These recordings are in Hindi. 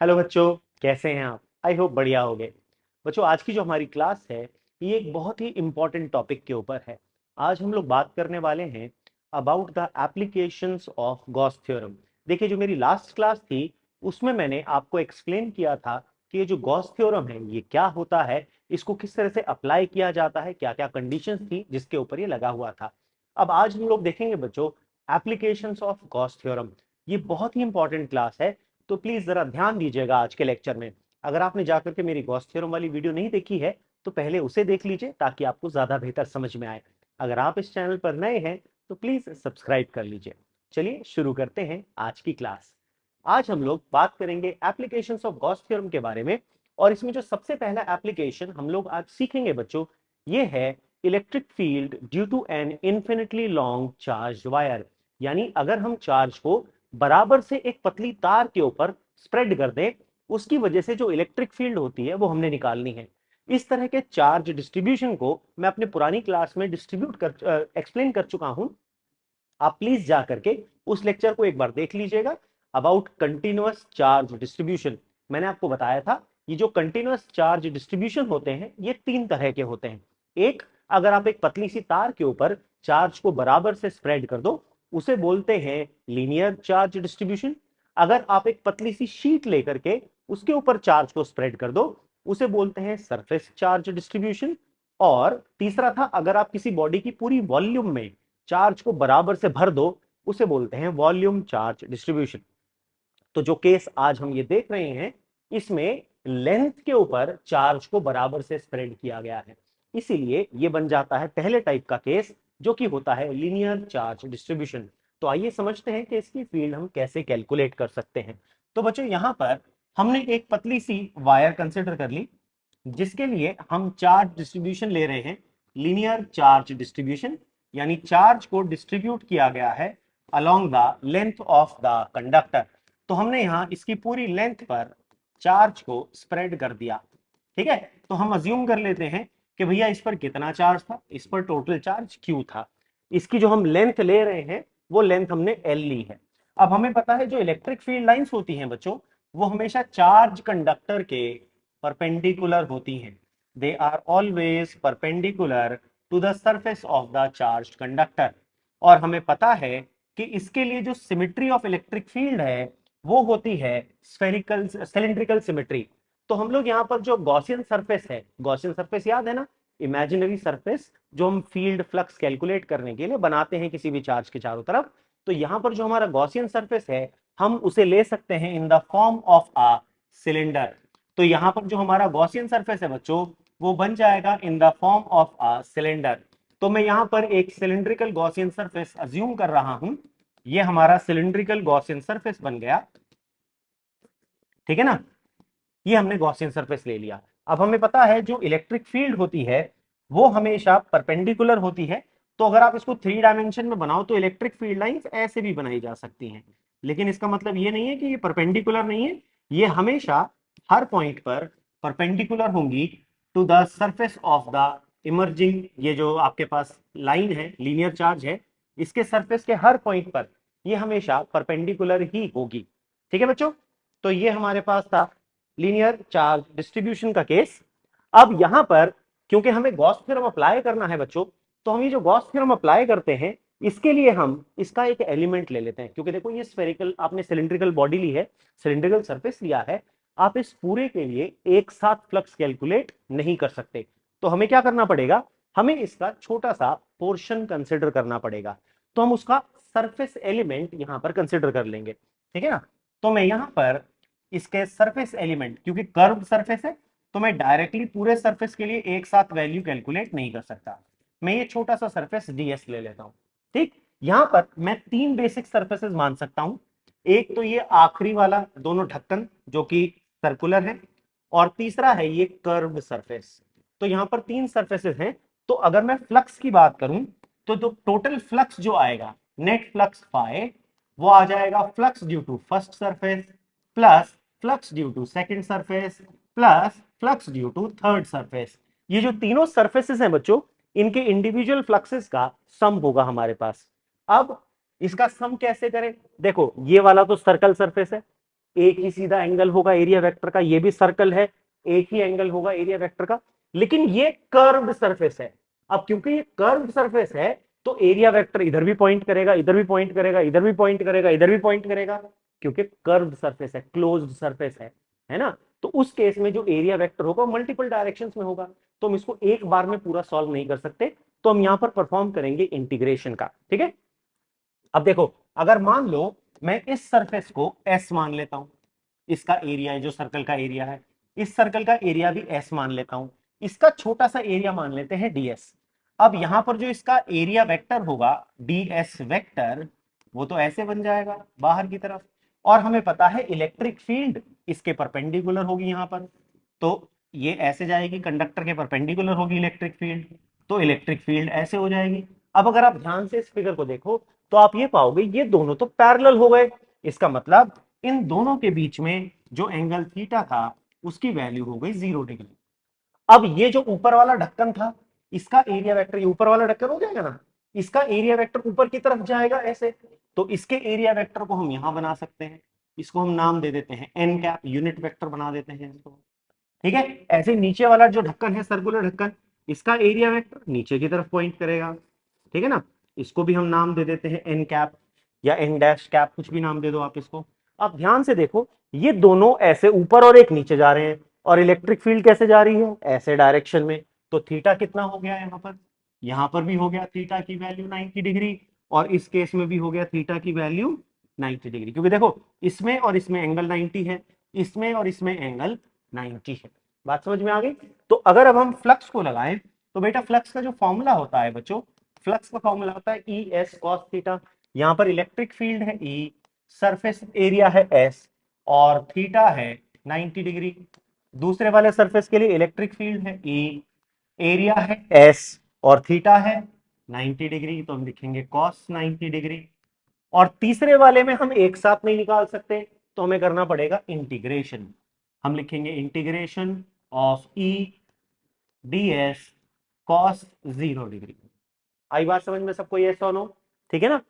हेलो बच्चों, कैसे हैं आप? आई होप बढ़िया होंगे। बच्चों, आज की जो हमारी क्लास है ये एक बहुत ही इम्पोर्टेंट टॉपिक के ऊपर है। आज हम लोग बात करने वाले हैं about the applications of Gauss theorem. देखिए, जो मेरी लास्ट क्लास थी उसमें मैंने आपको एक्सप्लेन किया था कि ये जो गॉस थ्योरम है ये क्या होता है, इसको किस तरह से अप्लाई किया जाता है, क्या क्या कंडीशंस थी जिसके ऊपर ये लगा हुआ था। अब आज हम लोग देखेंगे बच्चों एप्लीकेशंस ऑफ गॉस थ्योरम। ये बहुत ही इंपॉर्टेंट क्लास है, तो प्लीज जरा ध्यान दीजिएगा आज के लेक्चर में। अगर आपने जाकर के मेरी गॉस थ्योरम वाली वीडियो नहीं देखी है तो पहले उसे देख लीजिए ताकि आपको ज्यादा बेहतर समझ में आए। अगर आप इस चैनल पर नए हैं तो प्लीज सब्सक्राइब कर लीजिए। चलिए शुरू करते हैं आज की क्लास। आज हम लोग बात करेंगे एप्लीकेशंस ऑफ गॉस थ्योरम के बारे में। और इसमें जो सबसे पहला एप्लीकेशन हम लोग आज सीखेंगे बच्चों, ये है electric field due to an infinitely long charge wire. यानी अगर हम चार्ज को बराबर से एक पतली तार के ऊपर स्प्रेड कर दें, उसकी वजह से जो इलेक्ट्रिक फील्ड होती है वो हमने निकालनी है। इस तरह के चार्ज डिस्ट्रीब्यूशन को मैं अपने पुरानी क्लास में डिस्ट्रीब्यूट कर एक्सप्लेन कर चुका हूं। आप प्लीज जा करके उस लेक्चर को एक बार देख लीजिएगा। अबाउट कंटिन्यूअस चार्ज डिस्ट्रीब्यूशन मैंने आपको बताया था। ये जो कंटिन्यूअस चार्ज डिस्ट्रीब्यूशन होते हैं ये तीन तरह के होते हैं। एक, अगर आप एक पतली सी तार के ऊपर चार्ज को बराबर से स्प्रेड कर दो, उसे बोलते हैं लीनियर चार्ज डिस्ट्रीब्यूशन। अगर आप एक पतली सी शीट लेकर के उसके ऊपर चार्ज को स्प्रेड कर दो, उसे बोलते हैं सरफेस चार्ज डिस्ट्रीब्यूशन। और तीसरा था, अगर आप किसी बॉडी की पूरी वॉल्यूम में चार्ज को बराबर से भर दो, उसे बोलते हैं वॉल्यूम चार्ज डिस्ट्रीब्यूशन। तो जो केस आज हम ये देख रहे हैं, इसमें लेंथ के ऊपर चार्ज को बराबर से स्प्रेड किया गया है, इसीलिए ये बन जाता है पहले टाइप का केस, जो कि होता है लीनियर चार्ज डिस्ट्रीब्यूशन। तो आइए समझते हैं कि इसकी फील्ड हम कैसे कैलकुलेट कर सकते हैं। तो बच्चों, यहां पर हमने एक पतली सी वायर कंसिडर कर ली, जिसके लिए हम चार्ज डिस्ट्रीब्यूशन ले रहे हैं लीनियर चार्ज डिस्ट्रीब्यूशन। यानी चार्ज को डिस्ट्रीब्यूट किया गया है along the length of the conductor. तो हमने यहां इसकी पूरी लेंथ पर चार्ज को स्प्रेड कर दिया। ठीक है, तो हम अज्यूम कर लेते हैं कि भैया इस पर कितना चार्ज था, इस पर टोटल चार्ज क्यू था। इसकी जो हम लेंथ ले रहे हैं वो लेंथ हमने एल ली है। अब हमें पता है जो इलेक्ट्रिक फील्ड लाइंस होती हैं बच्चों, वो हमेशा चार्ज कंडक्टर के परपेंडिकुलर होती हैं। They are always perpendicular to the surface of the charge conductor. और हमें पता है कि इसके लिए जो सिमेट्री ऑफ इलेक्ट्रिक फील्ड है वो होती है स्फेरिकल सिलिंड्रिकल सिमेट्री। तो हम लोग यहाँ पर जो गॉसियन सरफेस है, गॉसियन सरफेस याद है ना, इमेजिनरी सरफेस जो हम फील्ड फ्लक्स कैलकुलेट करने के लिए बनाते हैं किसी भी चार्ज के चारों तरफ। तो यहाँ पर जो हमारा गॉसियन सरफेस है हम उसे ले सकते हैं in the form of a cylinder. तो यहाँ पर जो हमारा गॉसियन सरफेस है बच्चों, वो बन जाएगा in the form of a cylinder. तो मैं यहाँ पर एक सिलिंड्रिकल गॉसियन सरफेस अज्यूम कर रहा हूं। ये हमारा सिलिंड्रिकल गॉसियन सरफेस बन गया। ठीक है ना, ये हमने गॉसियन सरफेस ले लिया। अब हमें पता है जो इलेक्ट्रिक फील्ड होती है वो हमेशा परपेंडिकुलर होती है। तो अगर आप इसको थ्री डायमेंशन में बनाओ तो इलेक्ट्रिक फील्ड लाइंस ऐसे भी बनाई जा सकती हैं। लेकिन इसका मतलब ये नहीं है कि ये परपेंडिकुलर नहीं है, ये हमेशा हर पॉइंट पर परपेंडिकुलर होंगी to the surface of the emerging. ये जो आपके पास लाइन है, लीनियर चार्ज है, इसके सरफेस के हर पॉइंट पर ये हमेशा परपेंडिकुलर ही होगी। ठीक है बच्चों, तो ये हमारे पास था लीनियर चार्ज डिस्ट्रीब्यूशन का केस। अब यहां पर क्योंकि हमें गॉस थ्योरम अप्लाई करना है बच्चों, तो हम ये जो गॉस थ्योरम अप्लाई करते हैं इसके लिए हम इसका एक एलिमेंट ले लेते हैं। क्योंकि देखो ये स्फेरिकल, आपने सिलिंड्रिकल बॉडी ली है, सिलिंड्रिकल सरफेस लिया है, आप इस पूरे के लिए एक साथ फ्लक्स कैलकुलेट नहीं कर सकते। तो हमें क्या करना पड़ेगा, हमें इसका छोटा सा पोर्शन कंसिडर करना पड़ेगा। तो हम उसका सरफेस एलिमेंट यहां पर कंसिडर कर लेंगे। ठीक है ना, तो मैं यहां पर इसके सरफेस एलिमेंट, क्योंकि कर्व सरफेस है तो मैं डायरेक्टली पूरे सरफेस के लिए एक साथ वैल्यू कैलकुलेट नहीं कर सकता। मैं ये छोटा सा सरफेस डीएस ले लेता हूं। ठीक, यहां पर मैं तीन बेसिक सरफेसेस मान सकता हूं। एक तो ये आखिरी वाला दोनों ढक्कन जो कि सर्कुलर है, और तीसरा है ये कर्व सरफेस। तो यहां पर तीन सरफेसेस हैं। तो अगर मैं फ्लक्स की बात करूं तो टोटल फ्लक्स जो आएगा, नेट फ्लक्स फाई, वो आ जाएगा flux due to first surface plus flux due to second surface plus flux due to third surface. ये जो तीनों सरफेसेस हैं बच्चों, इनके इंडिविजुअल फ्लक्सेस का सम होगा हमारे पास। अब इसका सम कैसे करें, देखो ये वाला तो सर्कल सरफेस है, एक ही सीधा एंगल होगा एरिया वेक्टर का, ये भी सर्कल है, एक ही एंगल होगा एरिया वेक्टर का, लेकिन ये कर्व्ड सरफेस है। अब क्योंकि ये कर्व्ड सरफेस है तो एरिया वेक्टर इधर भी पॉइंट करेगा, इधर भी पॉइंट करेगा, इधर भी पॉइंट करेगा, इधर भी पॉइंट करेगा, क्योंकि कर्व्ड सरफेस है, क्लोज्ड सरफेस है ना। तो उस केस में जो एरिया वेक्टर होगा मल्टीपल डायरेक्शंस में होगा, तो हम इसको एक बार में पूरा सॉल्व नहीं कर सकते, तो हम यहां पर परफॉर्म करेंगे इंटीग्रेशन का, ठीक है। अब देखो, अगर मान लो मैं इस सरफेस को एस मान लेता हूं, इसका एरिया है जो सर्कल का एरिया है, इस सर्कल का एरिया भी एस मान लेता हूं, इसका छोटा सा एरिया मान लेते हैं डीएस। अब यहां पर जो इसका एरिया वेक्टर होगा डीएस वेक्टर, वो तो ऐसे बन जाएगा बाहर की तरफ, और हमें पता है इलेक्ट्रिक फील्ड इसके परपेंडिकुलर होगी यहां पर, तो ये ऐसे जाएगी, कंडक्टर के परपेंडिकुलर होगी इलेक्ट्रिक फील्ड, तो इलेक्ट्रिक फील्ड ऐसे हो जाएगी। अब अगर आप ध्यान से इस फिगर को देखो तो आप ये पाओगे ये दोनों तो पैरेलल हो गए, इसका मतलब इन दोनों के बीच में जो एंगल थीटा था उसकी वैल्यू हो गई 0 डिग्री। अब ये जो ऊपर वाला ढक्कन था, इसका एरिया वेक्टर, ये ऊपर वाला ढक्कन हो जाएगा ना, इसका एरिया वेक्टर ऊपर की तरफ जाएगा ऐसे, तो इसके एरिया वेक्टर को हम यहां बना सकते हैं, इसको हम नाम दे देते हैं एन कैप, यूनिट वेक्टर बना देते हैं इसको, ठीक है। ऐसे नीचे वाला जो ढक्कन है, सर्कुलर ढक्कन, इसका एरिया वेक्टर नीचे की तरफ पॉइंट करेगा, ठीक है ना, इसको भी हम नाम दे देते हैं एन कैप या एन डैश कैप, कुछ भी नाम दे दो आप इसको। आप ध्यान से देखो, ये दोनों ऐसे ऊपर और एक नीचे जा रहे हैं, और इलेक्ट्रिक फील्ड कैसे जा रही है, ऐसे डायरेक्शन में, तो थीटा कितना हो गया यहां पर भी हो गया थीटा की वैल्यू 90 डिग्री, और इस केस में भी हो गया थीटा की वैल्यू 90 डिग्री, क्योंकि देखो इसमें और इसमें एंगल 90 है, इसमें और इसमें एंगल 90 है। बात समझ में आ गई। तो अगर अब हम फ्लक्स को लगाएं, तो बेटा फ्लक्स का जो फॉर्मूला होता है बच्चों, फ्लक्स का फॉर्मूला होता है ई एस कॉस थीटा। यहां पर इलेक्ट्रिक फील्ड है ई, सरफेस एरिया है एस, और थीटा है 90 डिग्री। दूसरे वाले सरफेस के लिए इलेक्ट्रिक फील्ड है ई, एरिया है एस, और थीटा है 90 डिग्री, तो हम लिखेंगे कॉस 90 डिग्री। और तीसरे वाले में हम एक साथ नहीं निकाल सकते, तो हमें करना पड़ेगा इंटीग्रेशन, हम लिखेंगे integration of E D S cos 0 degree. आई बात समझ में सबको, ये नो, ठीक है ना।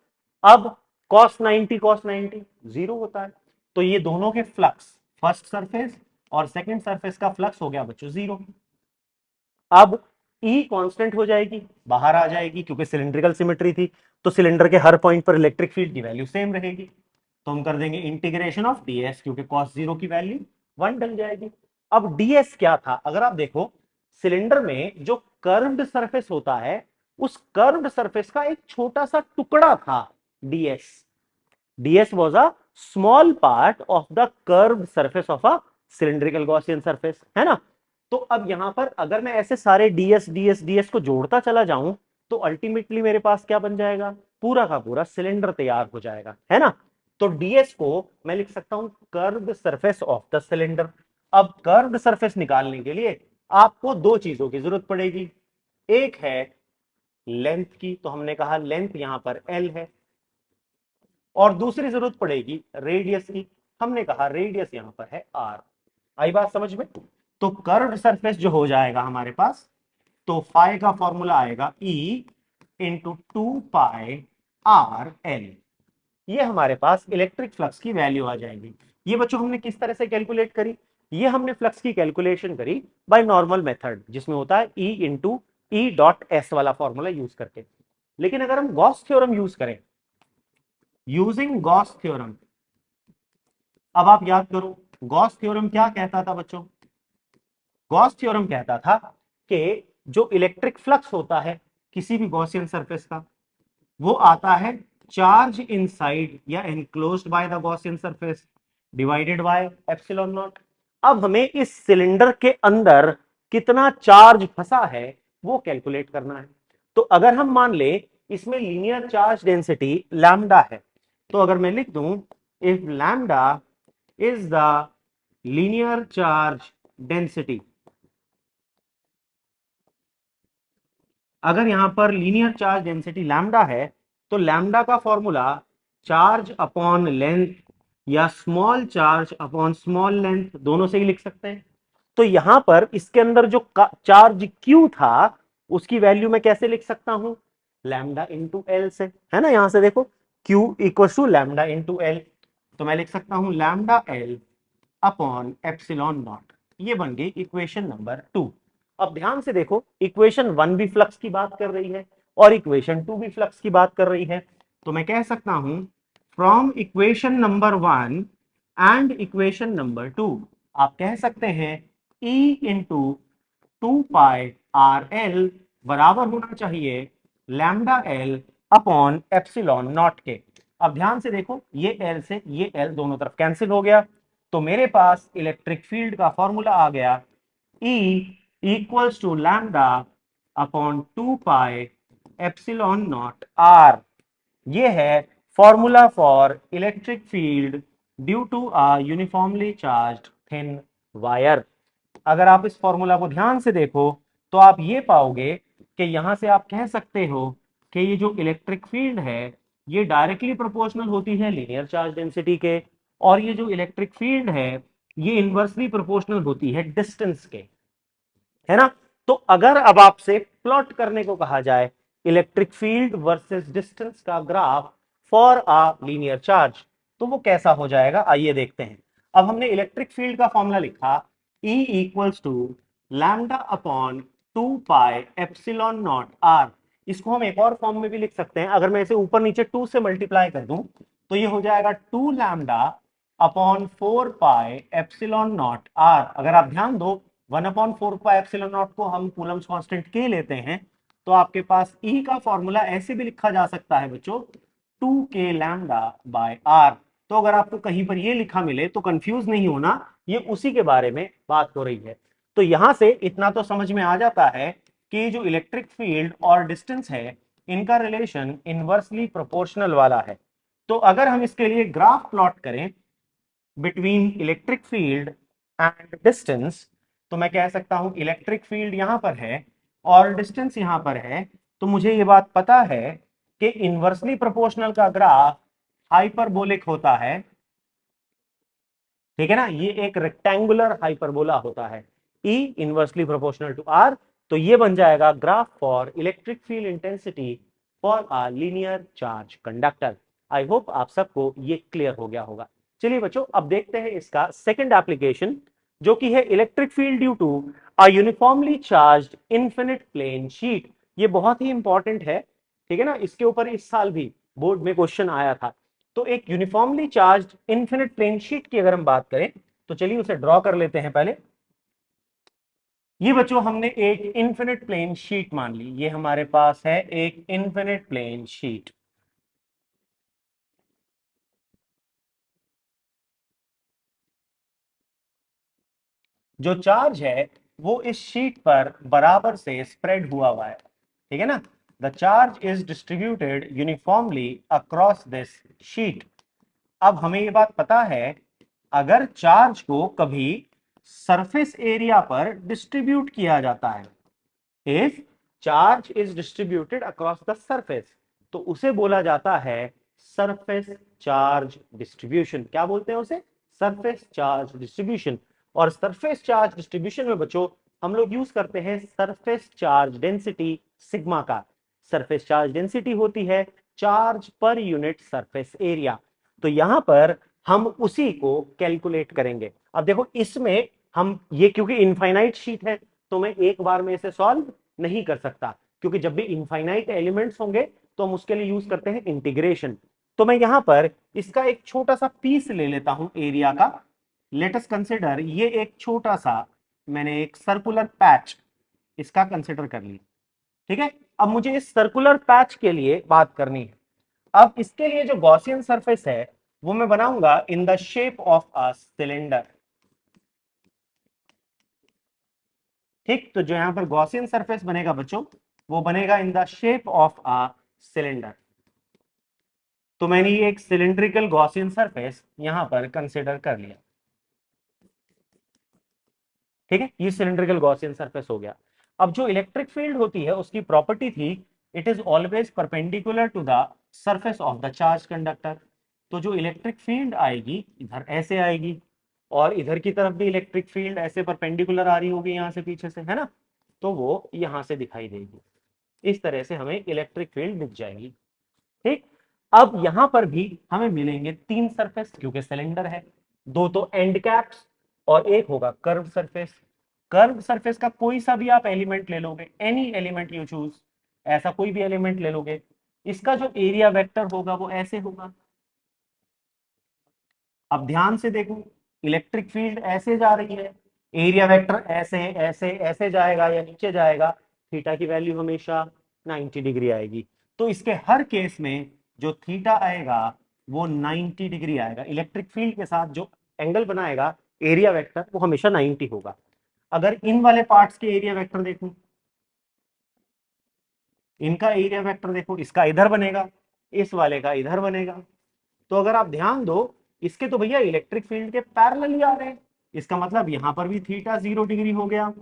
अब cos 90 जीरो होता है, तो ये दोनों के फ्लक्स, फर्स्ट सरफेस और सेकंड सरफेस का फ्लक्स हो गया बच्चों 0। अब E कांस्टेंट हो जाएगी, बाहर आ जाएगी, क्योंकि सिलिंड्रिकल सिमेट्री थी, तो सिलेंडर के हर पॉइंट पर इलेक्ट्रिक फील्ड की वैल्यू सेम रहेगी, तो हम कर देंगे इंटीग्रेशन ऑफ ds, क्योंकि cos 0 की वैल्यू 1 डल जाएगी। अब ds क्या था, अगर आप देखो सिलेंडर में जो कर्व्ड सरफेस होता है, उस कर्व्ड सरफेस का एक छोटा सा टुकड़ा था ds। ds was a small part of the curved surface of a cylindrical Gaussian surface, है ना। तो अब यहां पर अगर मैं ऐसे सारे ds ds ds को जोड़ता चला जाऊं, तो अल्टीमेटली मेरे पास क्या बन जाएगा, पूरा का पूरा सिलेंडर तैयार हो जाएगा, है ना। तो ds को मैं लिख सकता हूं curved surface of the cylinder. अब कर्व्ड सरफेस निकालने के लिए आपको दो चीजों की जरूरत पड़ेगी, एक है लेंथ की, तो हमने कहा लेंथ यहां पर l है, और दूसरी जरूरत पड़ेगी रेडियस की, हमने कहा रेडियस यहां पर है r। आई बात समझ में। तो कर्व्ड सरफेस जो हो जाएगा हमारे पास, तो फाई का फॉर्मूला आएगा E इंटू 2 पाई r l, ये हमारे पास इलेक्ट्रिक फ्लक्स की वैल्यू आ जाएगी। ये बच्चों हमने किस तरह से कैलकुलेट करी, ये हमने फ्लक्स की कैलकुलेशन करी बाय नॉर्मल मेथड, जिसमें होता है E into E dot S वाला फॉर्मूला यूज करके। लेकिन अगर हम गॉस थ्योरम यूज करें, यूजिंग गॉस थ्योरम, अब आप याद करो गॉस थ्योरम क्या कहता था बच्चों, गॉस थ्योरम कहता था कि जो इलेक्ट्रिक फ्लक्स होता है किसी भी गॉसियन सरफेस का, वो आता है चार्ज इनसाइड या enclosed by the Gaussian surface divided by epsilon naught. अब हमें इस सिलेंडर के अंदर कितना चार्ज फंसा है वो कैलकुलेट करना है। तो अगर हम मान ले इसमें लीनियर चार्ज डेंसिटी लैम्डा है, तो अगर मैं लिख दूं if lambda is the linear charge density, अगर यहां पर लीनियर चार्ज डेंसिटी लैम्डा है, तो लैम्डा का फॉर्मूला चार्ज अपॉन लेंथ या small charge upon small length दोनों से ही लिख सकते हैं। तो यहां पर इसके अंदर जो चार्ज Q था उसकी वैल्यू मैं कैसे लिख सकता हूं, लैम्डा इंटू एल से, है ना। यहां से देखो Q equal to lambda into L, तो मैं लिख सकता हूं lambda L upon epsilon naught. ये बन गई इक्वेशन नंबर 2। अब ध्यान से देखो, इक्वेशन 1 भी फ्लक्स की बात कर रही है और इक्वेशन 2 भी फ्लक्स की बात कर रही है। तो मैं कह सकता हूं from equation number 1 and equation number 2 आप कह सकते हैं E इंटू 2 पाई RL बराबर होना चाहिए lambda L upon epsilon not के। अब ध्यान से देखो, ये एल से ये एल दोनों तरफ कैंसिल हो गया, तो मेरे पास इलेक्ट्रिक फील्ड का फॉर्मूला आ गया E equals to lambda upon 2 pi epsilon naught R। ये है formula for electric field due to a uniformly charged thin wire. अगर आप इस फॉर्मूला को ध्यान से देखो तो आप ये पाओगे कि यहां से आप कह सकते हो कि ये जो इलेक्ट्रिक फील्ड है ये डायरेक्टली प्रोपोर्शनल होती है लीनियर चार्ज डेंसिटी के, और ये जो इलेक्ट्रिक फील्ड है ये इनवर्सली प्रोपोर्शनल होती है डिस्टेंस के, है ना। तो अगर अब आपसे प्लॉट करने को कहा जाए इलेक्ट्रिक फील्ड वर्सेस डिस्टेंस का graph for a linear charge, तो वो कैसा हो जाएगा, आइए देखते हैं। अब हमने इलेक्ट्रिक फील्ड का फॉर्मूला लिखा E equals to lambda upon 2 pi epsilon naught R। इसको हम एक और फॉर्म में भी लिख सकते हैं, अगर मैं इसे ऊपर नीचे 2 से मल्टीप्लाई कर दूं तो ये हो जाएगा 2 लैम्डा अपॉन 4 पाई एप्सिलॉन नॉट R। अगर आप ध्यान दो 1/4 पाई एप्सिलॉन नॉट को हम कूलम्स कांस्टेंट के लेते हैं, तो आपके पास E का फॉर्मूला ऐसे भी लिखा जा सकता है बच्चों 2k लैम्डा/R। तो अगर आपको कहीं पर ये लिखा मिले तो कंफ्यूज नहीं होना, ये उसी के बारे में बात हो रही है। तो यहां से इतना तो समझ में आ जाता है कि जो इलेक्ट्रिक फील्ड और डिस्टेंस है इनका रिलेशन इनवर्सली प्रोपोर्शनल वाला है। तो अगर हम इसके लिए ग्राफ प्लॉट करें between electric field and distance, तो मैं कह सकता हूं इलेक्ट्रिक फील्ड यहां पर है और डिस्टेंस यहां पर है, तो मुझे ये बात पता है कि इनवर्सली प्रोपोर्शनल का ग्राफ हाइपरबोलिक होता है, ठीक है ना। ये एक रेक्टेंगुलर हाइपरबोला होता है E inversely proportional to R। तो ये बन जाएगा graph for electric field intensity for a linear charge conductor. I hope आप सबको ये क्लियर हो गया होगा। चलिए बच्चों, अब देखते हैं इसका सेकंड एप्लीकेशन, जो कि है electric field due to a uniformly charged infinite plane sheet. ये बहुत ही इंपॉर्टेंट है, ठीक है ना, इसके ऊपर इस साल भी बोर्ड में क्वेश्चन आया था। तो एक uniformly charged infinite plane sheet की अगर हम बात करें तो चलिए उसे ड्रॉ कर लेते हैं पहले। ये बच्चों हमने एक इनफिनिट प्लेन शीट मान ली, ये हमारे पास है एक इनफिनिट प्लेन शीट। जो चार्ज है वो इस शीट पर बराबर से स्प्रेड हुआ है, ठीक है ना। The charge is distributed uniformly across this sheet. अब हमें ये बात पता है, अगर चार्ज को कभी सरफेस एरिया पर डिस्ट्रीब्यूट किया जाता है, if charge is distributed across the surface, तो उसे बोला जाता है सरफेस चार्ज डिस्ट्रीब्यूशन। क्या बोलते हैं उसे, सरफेस चार्ज डिस्ट्रीब्यूशन। और सरफेस चार्ज डिस्ट्रीब्यूशन में बच्चों हम लोग यूज करते हैं सरफेस चार्ज डेंसिटी सिग्मा का। सरफेस चार्ज डेंसिटी होती है charge per unit surface area. तो यहां पर हम उसी को कैलकुलेट करेंगे। अब देखो इसमें हम ये, क्योंकि इनफाइनाइट शीट है तो मैं एक बार में इसे सॉल्व नहीं कर सकता, क्योंकि जब भी इनफाइनाइट एलिमेंट्स होंगे तो हम उसके लिए यूज करते हैं इंटीग्रेशन। तो मैं यहां पर इसका एक छोटा सा पीस ले लेता हूं एरिया का। लेट अस कंसिडर, ये एक छोटा सा मैंने एक सर्कुलर पैच इसका कंसिडर कर लिया, ठीक है। अब मुझे इस सर्कुलर पैच के लिए बात करनी है। अब इसके लिए जो गॉसियन सरफेस है वो मैं बनाऊंगा in the shape of a cylinder, ठीक। तो जो यहां पर गॉसियन सरफेस बनेगा बच्चों वो बनेगा in the shape of a cylinder. तो मैंने ये एक सिलेंड्रिकल गॉसियन सरफेस यहां पर कंसिडर कर लिया, ठीक है। ये सिलेंड्रिकल गॉसियन सरफेस हो गया। अब जो इलेक्ट्रिक फील्ड होती है उसकी प्रॉपर्टी थी it is always perpendicular to the surface of the charge conductor. तो जो इलेक्ट्रिक फील्ड आएगी इधर ऐसे आएगी, और इधर की तरफ भी इलेक्ट्रिक फील्ड ऐसे परपेंडिकुलर आ रही होगी यहां से पीछे से, है ना। तो वो यहां से दिखाई देगी, इस तरह से हमें इलेक्ट्रिक फील्ड दिख जाएगी, ठीक। अब यहां पर भी हमें मिलेंगे 3 सरफेस, क्योंकि सिलेंडर है। 2 तो एंड कैप्स और एक होगा कर्व सरफेस। कर्व सरफेस का कोई सा भी आप एलिमेंट ले लोगे, एनी एलिमेंट यू चूज, ऐसा कोई भी एलिमेंट ले लोगे, इसका जो एरिया वेक्टर होगा वो ऐसे होगा। अब ध्यान से देखो, इलेक्ट्रिक फील्ड ऐसे जा रही है, एरिया वेक्टर ऐसे ऐसे ऐसे जाएगा या नीचे जाएगा, थीटा की वैल्यू हमेशा 90 डिग्री आएगी। तो इसके हर केस में जो थीटा आएगा वो 90 डिग्री आएगा। इलेक्ट्रिक फील्ड के साथ जो एंगल बनाएगा एरिया वेक्टर वो हमेशा 90 होगा। अगर इन वाले पार्ट्स के एरिया वेक्टर देखूं, इनका एरिया वेक्टर देखो, इसका इधर बनेगा, इस वाले का इधर बनेगा। तो अगर आप ध्यान दो, इसके तो भैया इलेक्ट्रिक फील्ड के पैरेलल ही आ रहे हैं, इसका मतलब यहां पर भी थीटा 0 डिग्री हो गया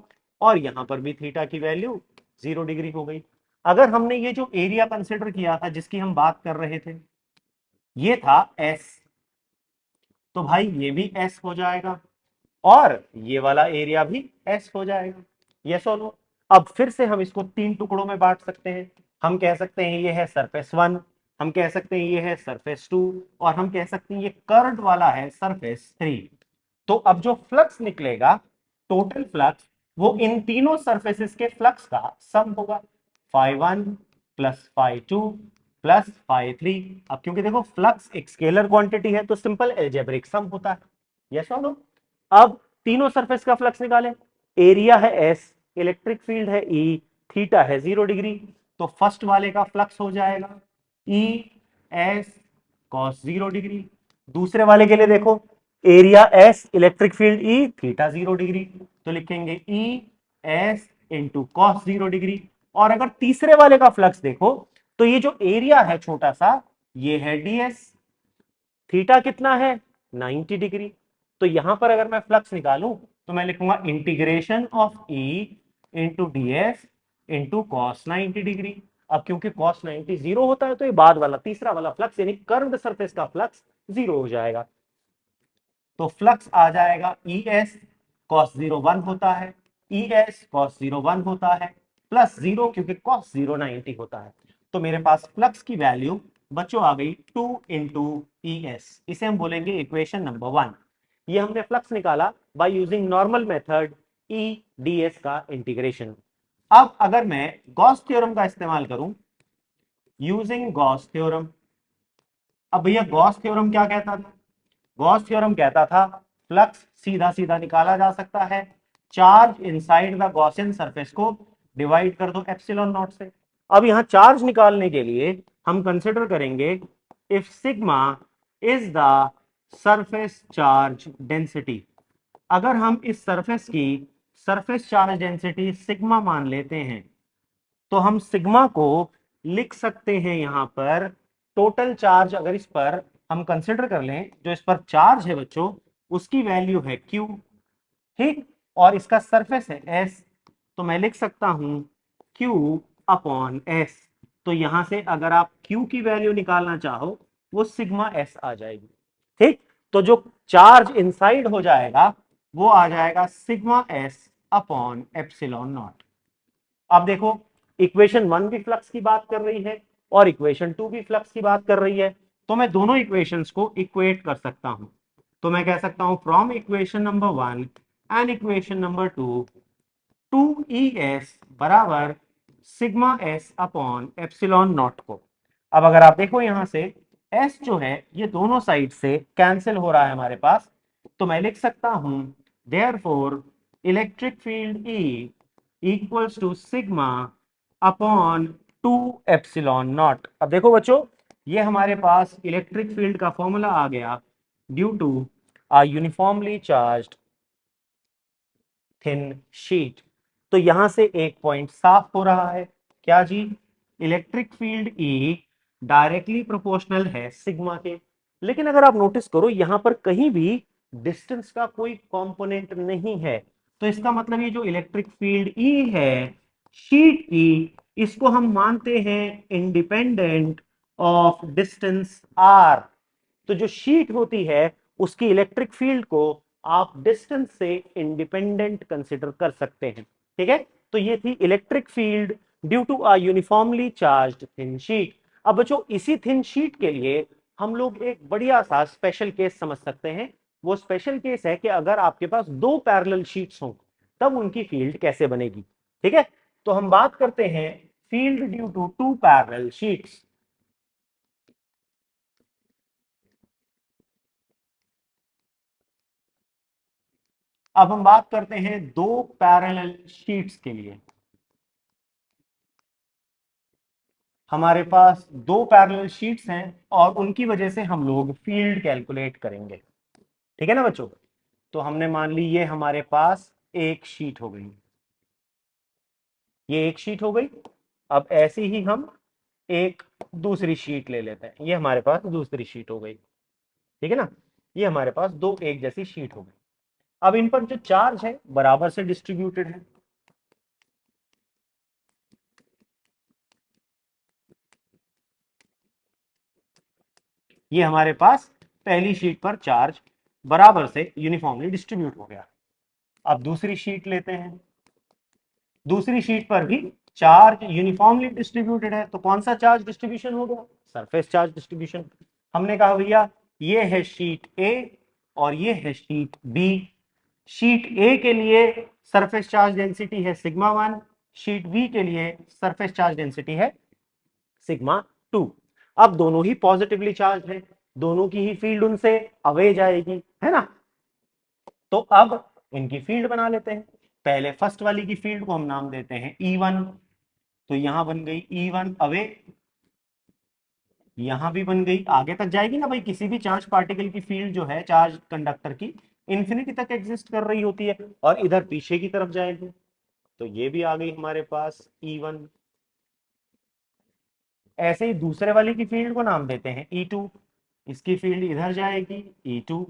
और यहां पर भी थीटा की वैल्यू 0 डिग्री हो गई। अगर हमने ये जो एरिया कंसिडर किया था जिसकी हम बात कर रहे थे, ये था एस, तो भाई ये भी एस हो जाएगा और ये वाला एरिया भी एस हो जाएगा। ये सोलो। अब फिर से हम इसको 3 टुकड़ों में बांट सकते हैं। हम कह सकते हैं ये है सरफेस 1, हम कह सकते हैं ये है सरफेस 2 और हम कह सकते हैं ये कर्व्ड वाला है सरफेस 3। तो अब जो फ्लक्स निकलेगा, टोटल फ्लक्स, वो इन तीनों सरफेसेस के फ्लक्स का सम होगा, φ1 प्लस φ2 प्लस φ3। अब क्योंकि देखो फ्लक्स एक स्केलर क्वांटिटी है तो सिंपल एल्जेब्रिक सम होता है। यस और नो? अब तीनों सरफेस का फ्लक्स निकालें। एरिया है एस, इलेक्ट्रिक फील्ड है ई, थीटा है 0 डिग्री, तो फर्स्ट वाले का फ्लक्स हो जाएगा ई एस कॉस 0 डिग्री। दूसरे वाले के लिए देखो, एरिया एस, इलेक्ट्रिक फील्ड ई, थीटा 0 डिग्री, तो लिखेंगे E S into cos 0 degree. और अगर तीसरे वाले का फ्लक्स देखो, तो ये जो एरिया है छोटा सा, ये है डीएस, थीटा कितना है 90 डिग्री। तो यहां पर अगर मैं फ्लक्स निकालूं तो मैं लिखूंगा integration of E into D S into cos 90 degree. अब क्योंकि कॉस 90 जीरो होता है तो ये बाद वाला तीसरा वाला फ्लक्स यानी कर्व्ड सरफेस का फ्लक्स जीरो हो जाएगा। तो फ्लक्स आ जाएगा ई एस कॉस 0 1 होता है, ई एस कॉस 0 1 होता है, प्लस 0 क्योंकि कॉस 0 90 होता है। तो मेरे पास फ्लक्स की वैल्यू बच्चों आ गई 2 इंटू ई एस। इसे हम बोलेंगे इक्वेशन नंबर 1। ये हमने फ्लक्स निकाला by using normal method E D S का इंटीग्रेशन। अब अगर मैं गॉस थ्योरम का इस्तेमाल करूं, यूजिंग गॉस थ्योरम, अब भैया गॉस थ्योरम क्या कहता था? गॉस थ्योरम कहता था फ्लक्स सीधा सीधा निकाला जा सकता है, charge inside the Gaussian surface को डिवाइड कर दो एप्सिलॉन नॉट से। अब यहां चार्ज निकालने के लिए हम कंसिडर करेंगे if sigma is the surface charge density. अगर हम इस सरफेस की सरफेस चार्ज डेंसिटी सिग्मा मान लेते हैं, तो हम सिग्मा को लिख सकते हैं यहां पर टोटल चार्ज। अगर इस पर हम कंसिडर कर लें, जो इस पर चार्ज है बच्चों, उसकी वैल्यू है Q, ठीक, और इसका सरफेस है S, तो मैं लिख सकता हूं Q अपॉन S। तो यहां से अगर आप Q की वैल्यू निकालना चाहो वो सिग्मा S आ जाएगी, ठीक। तो जो चार्ज इनसाइड हो जाएगा वो आ जाएगा sigma S upon epsilon naught. अब देखो, इक्वेशन 1 भी फ्लक्स की बात कर रही है और इक्वेशन 2 भी फ्लक्स की बात कर रही है, तो मैं दोनों इक्वेशंस को इक्वेट कर सकता हूं। तो मैं कह सकता हूं from equation number 1 and equation number 2, 2ES बराबर sigma S upon epsilon not को। अब अगर आप देखो यहां से एस जो है ये दोनों साइड से कैंसिल हो रहा है हमारे पास, तो मैं लिख सकता हूं therefore electric field E equals to sigma upon 2 epsilon naught. अब देखो बच्चों, ये हमारे पास इलेक्ट्रिक फील्ड का फॉर्मूला आ गया due to a uniformly charged thin sheet. तो यहां से एक पॉइंट साफ हो रहा है, क्या जी? Electric field E directly proportional है सिग्मा के। लेकिन अगर आप नोटिस करो यहां पर कहीं भी डिस्टेंस का कोई कंपोनेंट नहीं है, तो इसका मतलब ये जो इलेक्ट्रिक फील्ड ई है शीट की, इसको हम मानते हैं इंडिपेंडेंट ऑफ डिस्टेंस आर। तो जो शीट होती है उसकी इलेक्ट्रिक फील्ड को आप डिस्टेंस से इंडिपेंडेंट कंसिडर कर सकते हैं, ठीक है। तो ये थी electric field due to a uniformly charged thin sheet. अब बच्चों इसी थिन शीट के लिए हम लोग एक बढ़िया सा स्पेशल केस समझ सकते हैं। वो स्पेशल केस है कि अगर आपके पास दो पैरेलल शीट्स हों तब उनकी फील्ड कैसे बनेगी। ठीक है, तो हम बात करते हैं field due to two parallel sheets. अब हम बात करते हैं दो पैरेलल शीट्स के लिए। हमारे पास दो पैरेलल शीट्स हैं और उनकी वजह से हम लोग फील्ड कैलकुलेट करेंगे। ठीक है ना बच्चों, तो हमने मान ली ये हमारे पास एक शीट हो गई, ये एक शीट हो गई। अब ऐसे ही हम एक दूसरी शीट ले लेते हैं, ये हमारे पास दूसरी शीट हो गई। ठीक है ना, ये हमारे पास दो एक जैसी शीट हो गई। अब इन पर जो चार्ज है बराबर से डिस्ट्रीब्यूटेड है। ये हमारे पास पहली शीट पर चार्ज बराबर से यूनिफॉर्मली डिस्ट्रीब्यूट हो गया। अब दूसरी शीट लेते हैं, दूसरी शीट पर भी चार्ज यूनिफॉर्मली डिस्ट्रीब्यूटेड है, तो कौन सा चार्ज डिस्ट्रीब्यूशन हो गया, सरफेस चार्ज डिस्ट्रीब्यूशन। हमने कहा भैया ये है शीट ए और ये है शीट बी। शीट ए के लिए सरफेस चार्ज डेंसिटी है सिग्मा 1, शीट बी के लिए सरफेस चार्ज डेंसिटी है सिग्मा 2। अब दोनों ही पॉजिटिवली चार्ज है, दोनों की ही फील्ड उनसे अवे जाएगी, है ना। तो अब इनकी फील्ड बना लेते हैं। पहले फर्स्ट वाली की फील्ड को हम नाम देते हैं E1, तो यहां बन गई E1 अवे, यहां भी बन गई। आगे तक जाएगी ना भाई, किसी भी चार्ज पार्टिकल की फील्ड जो है चार्ज कंडक्टर की इंफिनिटी तक एग्जिस्ट कर रही होती है और इधर पीछे की तरफ जाएगी। तो ये भी आ गई हमारे पास E1। ऐसे ही दूसरे वाली की फील्ड को नाम देते हैं E2, इसकी फील्ड इधर जाएगी E2,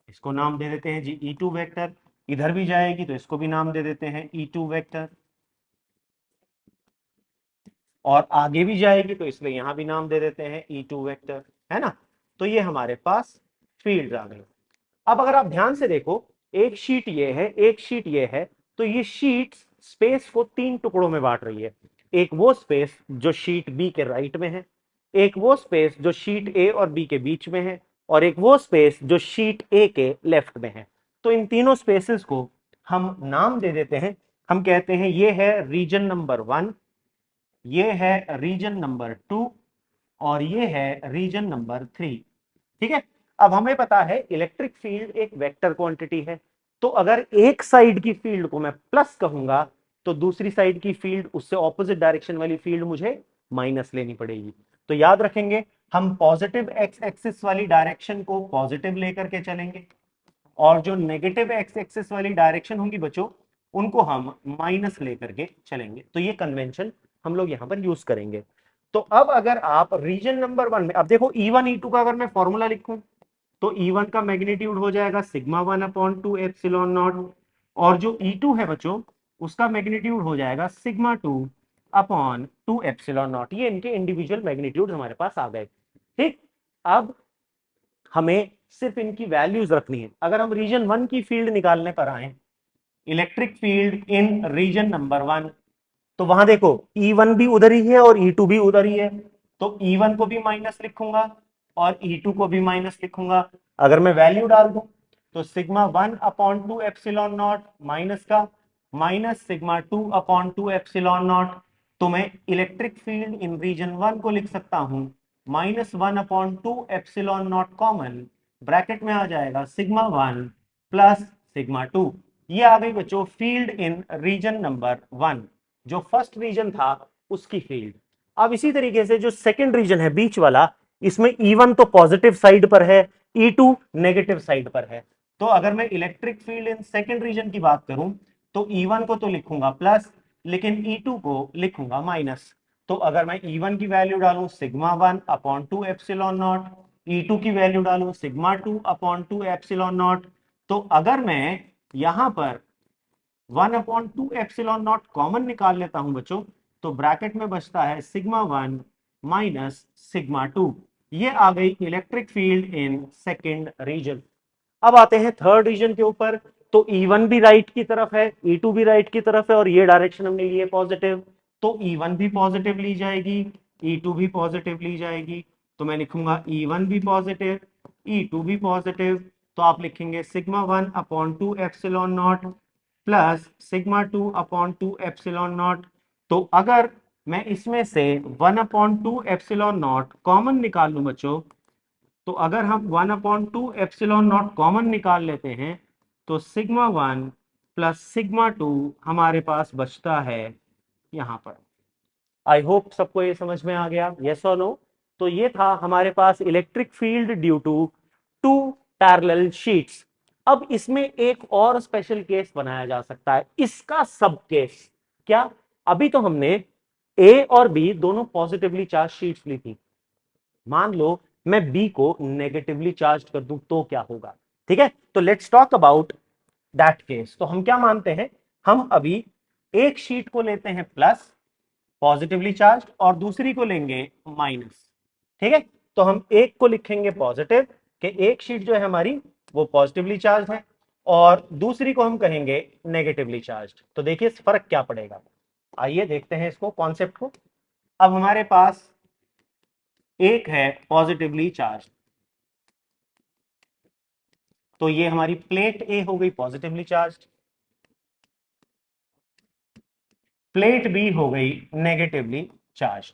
इसको नाम दे देते हैं जी E2 वेक्टर। इधर भी जाएगी तो इसको भी नाम दे देते हैं E2 वेक्टर, और आगे भी जाएगी तो इसलिए यहां भी नाम दे देते हैं E2 वेक्टर, है ना। तो ये हमारे पास फील्ड आ गई। अब अगर आप ध्यान से देखो, एक शीट ये है, एक शीट ये है, तो ये शीट स्पेस को तीन टुकड़ों में बांट रही है। एक वो स्पेस जो शीट बी के राइट में है, एक वो स्पेस जो शीट ए और बी के बीच में है, और एक वो स्पेस जो शीट ए के लेफ्ट में है। तो इन तीनों स्पेसेस को हम नाम दे देते हैं। हम कहते हैं ये है रीजन नंबर 1, ये है रीजन नंबर 2 और ये है रीजन नंबर 3। ठीक है, अब हमें पता है इलेक्ट्रिक फील्ड एक वेक्टर क्वांटिटी है, तो अगर एक साइड की फील्ड को मैं प्लस कहूंगा तो दूसरी साइड की फील्ड, उससे ऑपोजिट डायरेक्शन वाली फील्ड मुझे माइनस लेनी पड़ेगी। तो याद रखेंगे, हम पॉजिटिव एक्स एक्सिस वाली डायरेक्शन को पॉजिटिव लेकर के चलेंगे और जो नेगेटिव एक्स एक्सिस वाली डायरेक्शन होंगी बच्चों उनको हम माइनस लेकर के चलेंगे। तो ये कन्वेंशन हम लोग यहां पर यूज करेंगे। तो अब अगर आप रीजन नंबर 1 में, अब देखो E1 E2 का अगर मैं फॉर्मूला लिखूं तो E1 का मैग्नीट्यूड हो जाएगा सिग्मा 1/2 एप्सिलॉन नॉट, और जो E2 है बच्चों उसका मैग्नीट्यूड हो जाएगा सिग्मा 2/2 एप्सिलॉन नॉट। ये इनके इंडिविजुअल मैग्नीट्यूड हमारे पास आ गए। ठीक, अब हमें सिर्फ इनकी वैल्यूज रखनी है। अगर हम रीजन 1 की फील्ड निकालने पर आए, electric field in region number 1, तो वहां देखो E1 भी उधर ही है और E2 भी उधर ही है, तो E1 को भी माइनस लिखूंगा और E2 को भी माइनस लिखूंगा। अगर मैं वैल्यू डाल दूं तो सिग्मा 1/2 एप्सिलॉन नॉट माइनस का माइनस सिग्मा 2/2 एप्सिलॉन नॉट। तो मैं इलेक्ट्रिक फील्ड इन रीजन 1 को लिख सकता हूं -1/2 एप्सिलॉन नॉट कॉमन, ब्रैकेट में आ जाएगा सिग्मा 1 प्लस सिग्मा 2। ये आ गई बच्चों फील्ड इन रीजन नंबर 1, जो फर्स्ट रीजन था उसकी फील्ड। अब इसी तरीके से जो सेकंड रीजन है बीच वाला, इसमें E1 तो पॉजिटिव साइड पर है, E2 नेगेटिव साइड पर है। तो अगर मैं electric field in second region की बात करूं तो E1 को तो लिखूंगा प्लस, लेकिन E2 को लिखूंगा माइनस। तो अगर मैं E1 की वैल्यू डालूं सिग्मा 1/2 एप्सिलॉन नॉट, E2 की वैल्यू डालूं सिग्मा 2/2 एप्सिलॉन नॉट, तो अगर मैं यहां पर 1/2 एप्सिलॉन नॉट कॉमन निकाल लेता हूं बच्चों, तो ब्रैकेट में बचता है सिग्मा 1 माइनस सिग्मा 2। ये आ गई electric field in second region. अब आते हैं थर्ड रीजन के ऊपर। तो E1 भी राइट की तरफ है, E2 भी राइट की तरफ है, और ये डायरेक्शन हमने लिए पॉजिटिव, तो E1 भी पॉजिटिव ली जाएगी E2 भी पॉजिटिवली जाएगी, तो मैं लिखूंगा E1 भी पॉजिटिव, E2 भी पॉजिटिव, तो आप लिखेंगे sigma 1 upon 2 epsilon not plus sigma 2 upon 2 epsilon not. तो अगर मैं इसमें से 1 अपॉन 2 एप्सिलॉन नॉट कॉमन निकाल लूं बच्चों, तो अगर हम 1 अपॉन 2 एप्सिलॉन नॉट कॉमन निकाल लेते हैं, तो सिग्मा 1 प्लस सिग्मा 2 हमारे पास बचता है यहां पर। आई होप सबको ये समझ में आ गया, यस और नो। तो ये था हमारे पास electric field due to two parallel sheets. अब इसमें एक और स्पेशल केस बनाया जा सकता है, इसका सब केस। क्या? अभी तो हमने ए और बी दोनों पॉजिटिवली चार्ज शीट्स ली थी, मान लो मैं बी को नेगेटिवली चार्ज कर दूं तो क्या होगा? ठीक है, तो let's talk about that case. तो हम क्या मानते हैं, हम अभी एक शीट को लेते हैं प्लस पॉजिटिवली चार्ज और दूसरी को लेंगे माइनस। ठीक है, तो हम एक को लिखेंगे पॉजिटिव कि एक शीट जो है हमारी वो पॉजिटिवली चार्ज है, और दूसरी को हम कहेंगे नेगेटिवली चार्ज। तो देखिए फर्क क्या पड़ेगा, आइए देखते हैं इसको, कॉन्सेप्ट को। अब हमारे पास एक है पॉजिटिवली चार्ज, तो ये हमारी प्लेट ए हो गई पॉजिटिवली चार्ज, प्लेट बी हो गई नेगेटिवली चार्ज।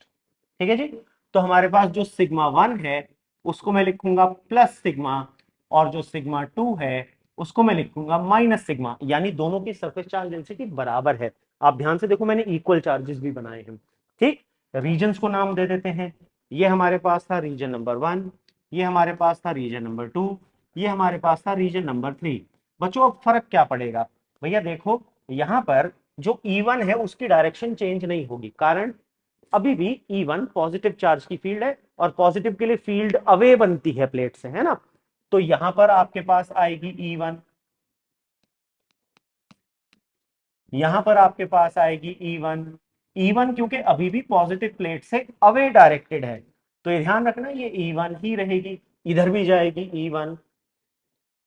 ठीक है जी। तो हमारे पास जो सिग्मा 1 है उसको मैं लिखूंगा प्लस सिग्मा, और जो सिग्मा 2 है उसको मैं लिखूंगा माइनस सिग्मा, यानी दोनों की सरफेस चार्ज डेंसिटी बराबर है। आप ध्यान से देखो, मैंने इक्वल चार्जेस भी बनाए हैं। ठीक, रीजन्स को नाम दे देते हैं। ये हमारे पास था रीजन नंबर 1, ये हमारे पास था रीजन नंबर 2, ये हमारे पास था रीजन नंबर 3। बच्चों अब फर्क क्या पड़ेगा? भैया देखो, यहां पर जो E1 है उसकी डायरेक्शन चेंज नहीं होगी, कारण अभी भी E1 पॉजिटिव चार्ज की फील्ड है, और पॉजिटिव के लिए फील्ड अवे बनती है प्लेट से, है ना। तो यहां पर आपके पास आएगी E1, यहां पर आपके पास आएगी E1। E1 क्योंकि अभी भी पॉजिटिव प्लेट से अवे डायरेक्टेड है, तो ये ध्यान रखना ये E1 ही रहेगी, इधर भी जाएगी E1,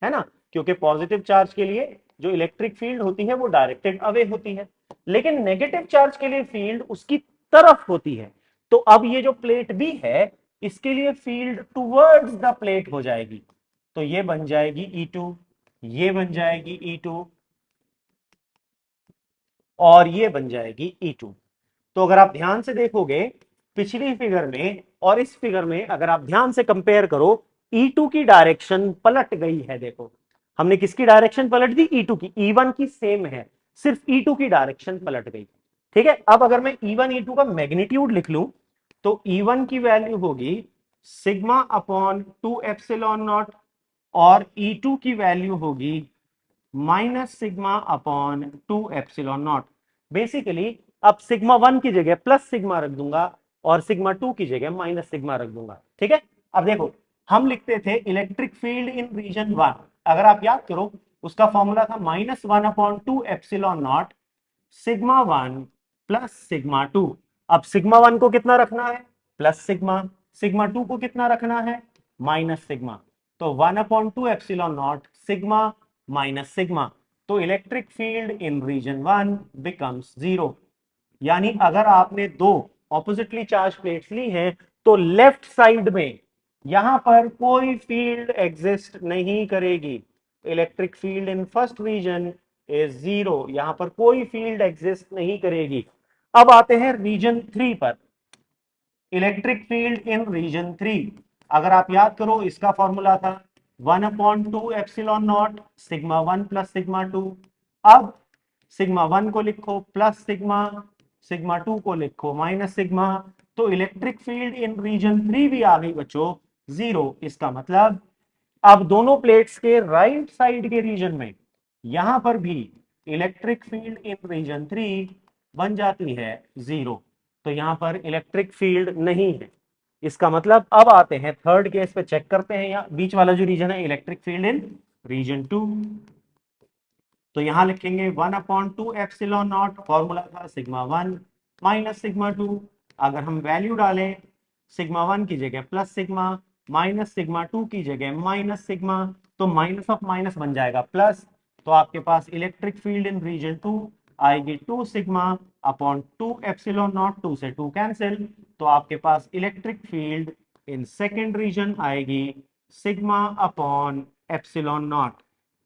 है ना, क्योंकि पॉजिटिव चार्ज के लिए जो इलेक्ट्रिक फील्ड होती है वो डायरेक्टेड अवे होती है, लेकिन नेगेटिव चार्ज के लिए फील्ड उसकी तरफ होती है। तो अब ये जो प्लेट बी है इसके लिए फील्ड टुवर्ड्स द प्लेट हो जाएगी, तो ये बन जाएगी E2, ये बन जाएगी E2, और ये बन जाएगी E2। तो अगर आप ध्यान से देखोगे पिछली फिगर में और इस फिगर में, अगर आप ध्यान से कंपेयर करो, E2 की डायरेक्शन पलट गई है। देखो हमने किसकी डायरेक्शन पलट दी, E2 की। E1 की सेम है, सिर्फ E2 की डायरेक्शन पलट गई। ठीक है, अब अगर मैं E1 E2 का मैग्नीट्यूड लिख लूं, तो E1 की वैल्यू होगी सिग्मा अपॉन 2 एप्सिलॉन नॉट, और E2 की वैल्यू होगी minus sigma upon 2 epsilon not. Basically अब सिग्मा 1 की जगह प्लस सिग्मा रख दूंगा, और सिग्मा 2 की जगह माइनस सिग्मा रख दूंगा। ठीक है, अब देखो हम लिखते थे इलेक्ट्रिक फील्ड इन रीजन 1, अगर आप याद करो उसका फॉर्मूला था -1/2 epsilon nought sigma 1 plus sigma 2। अब सिग्मा 1 को कितना रखना है, प्लस सिग्मा, सिग्मा 2 को कितना रखना है, माइनस सिग्मा। तो 1/2 epsilon nought sigma minus sigma. तो electric field in region 1 becomes 0। यानी अगर आपने दो ऑपोजिटली चार्ज प्लेट्स ली हैं, तो लेफ्ट साइड में यहां पर कोई फील्ड एग्जिस्ट नहीं करेगी। Electric field in first region is 0, यहां पर कोई फील्ड एग्जिस्ट नहीं करेगी। अब आते हैं रीजन 3 पर, इलेक्ट्रिक फील्ड इन रीजन 3। अगर आप याद करो इसका फॉर्मूला था 1/2 epsilon nought sigma 1 plus sigma 2। अब सिग्मा 1 को लिखो प्लस सिग्मा, सिग्मा 2 को लिखो माइनस सिग्मा। तो इलेक्ट्रिक फील्ड इन रीजन 3 भी आ गई बच्चों 0। इसका मतलब अब दोनों प्लेट्स के राइट साइड के रीजन में यहां पर भी इलेक्ट्रिक फील्ड इन रीजन 3 बन जाती है 0। तो यहां पर इलेक्ट्रिक फील्ड नहीं है। इसका मतलब अब आते हैं थर्ड केस पे, चेक करते हैं यहाँ बीच वाला जो रीजन है इलेक्ट्रिक फील्ड इन रीजन 2। तो यहां लिखेंगे 1/2 एप्सिलॉन नॉट, फॉर्मूला था सिग्मा 1 माइनस सिग्मा 2। अगर हम वैल्यू डालें सिग्मा 1 की जगह प्लस सिग्मा, माइनस सिग्मा 2 की जगह माइनस सिग्मा, तो माइनस ऑफ माइनस बन जाएगा प्लस। तो आपके पास इलेक्ट्रिक फील्ड इन रीजन 2 आएगी 2 सिग्मा अपॉन 2 एप्सिलॉन नॉट, 2 से 2 कैंसिल, तो आपके पास electric field in second region आएगी सिग्मा अपॉन एप्सिलॉन नॉट,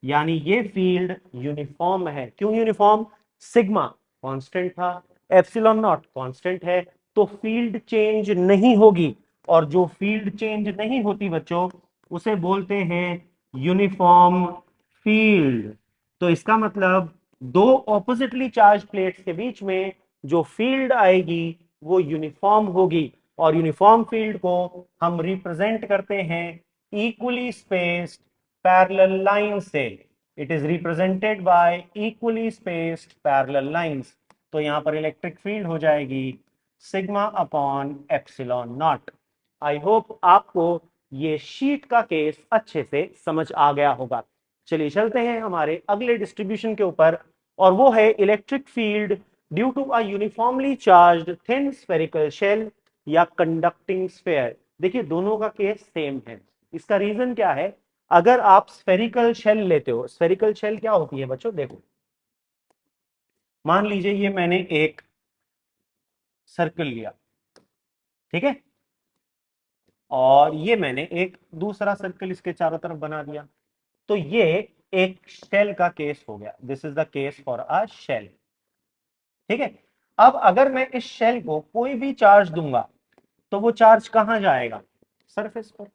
यानी ये फील्ड यूनिफॉर्म है। क्यों यूनिफॉर्म? सिग्मा कांस्टेंट था, एप्सिलॉन नॉट कांस्टेंट है, तो फील्ड चेंज नहीं होगी, और जो फील्ड चेंज नहीं होती बच्चों उसे बोलते हैं यूनिफॉर्म फील्ड। तो इसका मतलब दो ऑपोजिटली चार्ज प्लेट्स के बीच में जो फील्ड आएगी वो यूनिफॉर्म होगी, और यूनिफॉर्म फील्ड को हम रिप्रेजेंट करते हैं इक्वली स्पेस्ड पैरेलल लाइन से। It is represented by equally spaced parallel lines. तो यहां पर इलेक्ट्रिक फील्ड हो जाएगी sigma upon epsilon not. I hope आपको ये शीट का केस अच्छे से समझ आ गया होगा। चलिए चलते हैं हमारे अगले डिस्ट्रीब्यूशन के ऊपर, और वो है electric field due to a uniformly charged thin spherical shell या कंडक्टिंग स्फेयर। देखिए दोनों का केस सेम है। इसका रीजन क्या है? अगर आप स्फेरिकल शेल लेते हो, स्फेरिकल शेल क्या होती है बच्चों? देखो, मान लीजिए ये मैंने एक सर्कल लिया, ठीक है, और ये मैंने एक दूसरा सर्कल इसके चारों तरफ बना दिया, तो ये एक शेल का केस हो गया। This is the case for a shell, ठीक है। अब अगर मैं इस शेल को कोई भी चार्ज दूंगा तो वो चार्ज कहां जाएगा? सरफेस पर,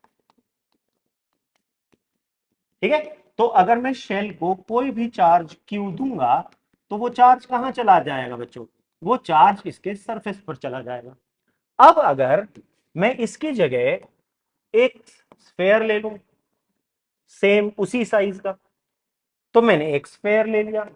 ठीक है। तो अगर मैं शेल को कोई भी चार्ज क्यू दूंगा तो वो चार्ज कहां चला जाएगा बच्चों? वो चार्ज इसके सरफेस पर चला जाएगा। अब अगर मैं इसकी जगह एक स्फेयर ले लूं सेम उसी साइज का, तो मैंने एक स्फेयर ले लिया।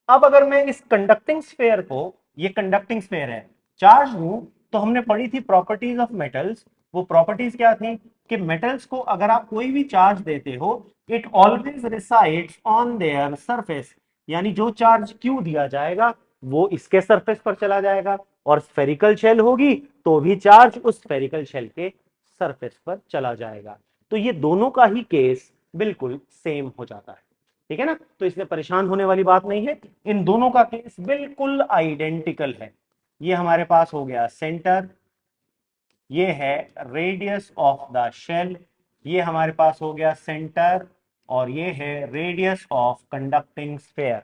अब अगर मैं इस कंडक्टिंग स्फेयर को, ये कंडक्टिंग स्फेयर है, चार्ज लूं, तो हमने पढ़ी थी प्रॉपर्टीज ऑफ मेटल्स। वो प्रॉपर्टीज क्या थी कि मेटल्स को अगर आप कोई भी चार्ज देते हो, it always resides on their surface, यानी जो चार्ज क्यू दिया जाएगा वो इसके सरफेस पर चला जाएगा, और स्फेरिकल शेल होगी तो भी चार्ज उस स्फेरिकल शेल के सरफेस पर चला जाएगा। तो ये दोनों का ही केस बिल्कुल सेम हो जाता है, ठीक है ना। तो इसमें परेशान होने वाली बात नहीं है, इन दोनों का केस बिल्कुल आइडेंटिकल है। ये हमारे पास हो गया सेंटर, ये है रेडियस ऑफ द शेल, ये हमारे पास हो गया सेंटर, और ये है रेडियस ऑफ कंडक्टिंग स्फेयर।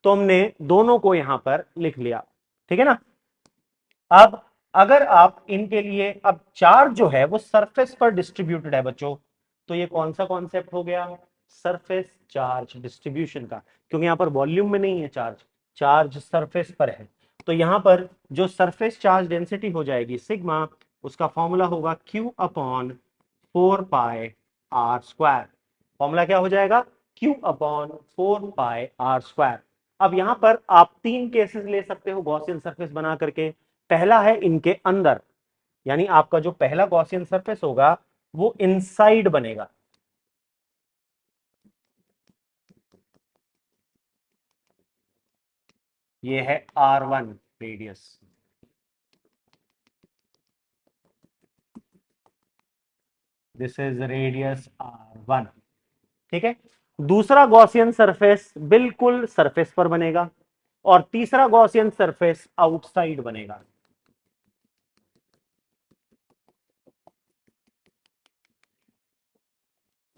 तो हमने दोनों को यहां पर लिख लिया, ठीक है ना। अब अगर आप इनके लिए, अब चार्ज जो है वो सरफेस पर डिस्ट्रीब्यूटेड है बच्चों, तो ये कौन सा कॉन्सेप्ट हो गया? सरफेस चार्ज डिस्ट्रीब्यूशन का, क्योंकि यहां पर वॉल्यूम में नहीं है चार्ज, चार्ज सरफेस पर है। तो यहां पर जो सरफेस चार्ज डेंसिटी हो जाएगी सिग्मा, उसका फॉर्मूला होगा Q अपॉन 4πr²। फॉर्मूला क्या हो जाएगा? Q upon 4πr²। अब यहां पर आप तीन केसेस ले सकते हो गॉसियन सरफेस बना करके। पहला है इनके अंदर, यानी आपका जो पहला गॉसियन सरफेस होगा वो इनसाइड बनेगा, ये है R1 radius, this is radius R1, ठीक है। दूसरा गॉसियन सरफेस बिल्कुल सरफेस पर बनेगा, और तीसरा गॉसियन सरफेस आउटसाइड बनेगा,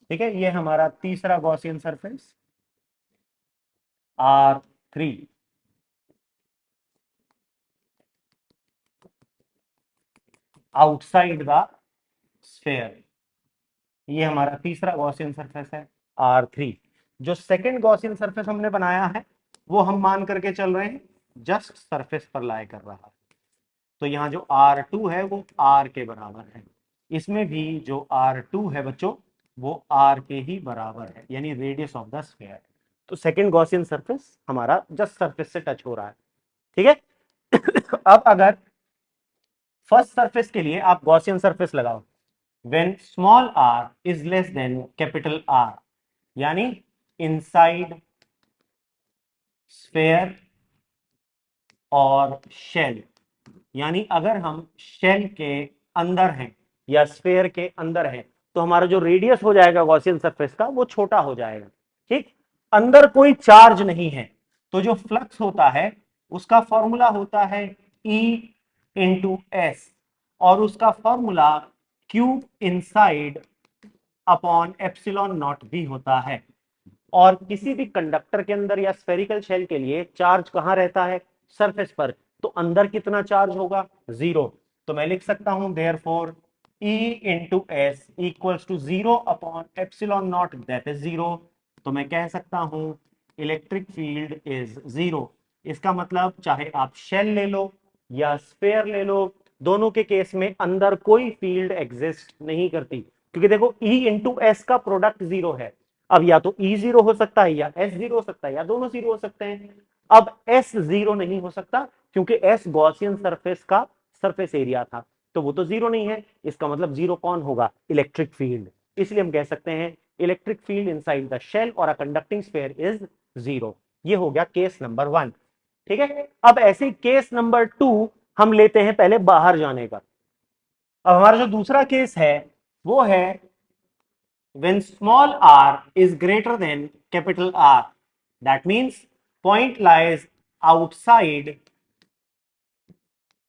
ठीक है। ये हमारा तीसरा Gaussian surface R3, outside the sphere. ये हमारा तीसरा गॉसियन सरफेस है R3। जो सेकंड गॉसियन सरफेस हमने बनाया है वो हम मान करके चल रहे हैं जस्ट सरफेस पर लाए कर रहा है, तो यहाँ जो R2 है वो R के बराबर है। इसमें भी जो R2 है बच्चों वो R के ही बराबर है, यानी रेडियस ऑफ द स्फीयर। तो सेकंड गॉसियन सरफेस हमारा जस्ट सरफेस से टच हो रहा है, ठीक है। अब अगर फर्स्ट सरफेस के लिए आप गॉसियन सरफेस लगाओ, when small r is less than capital R, यानी इनसाइड स्फेयर और शेल, यानी अगर हम शेल के अंदर हैं या स्फेयर के अंदर हैं तो हमारा जो रेडियस हो जाएगा गॉसियन सरफेस का वो छोटा हो जाएगा, ठीक। अंदर कोई चार्ज नहीं है तो जो फ्लक्स होता है उसका फॉर्मूला होता है E इंटू एस, और उसका formula cube inside upon epsilon not भी होता है। और किसी भी कंडक्टर के अंदर या स्फेरिकल शेल के लिए चार्ज कहां रहता है? सरफेस पर। तो अंदर कितना चार्ज होगा? जीरो। तो मैं लिख सकता हूं therefore E into S equals to zero upon epsilon naught, that is zero. तो मैं कह सकता हूं इलेक्ट्रिक फील्ड इज जीरो। इसका मतलब चाहे आप शेल ले लो या स्फेयर ले लो, दोनों के केस में अंदर कोई फील्ड एग्जिस्ट नहीं करती, क्योंकि देखो E इंटू एस का प्रोडक्ट जीरो है। अब या तो E जीरो हो सकता है या S जीरो हो सकता है या दोनों जीरो हो सकते हैं। अब S जीरो नहीं हो सकता क्योंकि S गॉसियन सरफेस का सरफेस एरिया था, तो वो तो जीरो नहीं है। इसका मतलब जीरो कौन होगा? Electric field. इसलिए हम कह सकते हैं electric field inside the shell और a conducting sphere is zero. ये हो गया केस नंबर 1। ठीक है, अब ऐसे केस नंबर 2 हम लेते हैं पहले बाहर जाने का। अब हमारा जो दूसरा केस है वो है when small r is greater than capital R. That means point lies outside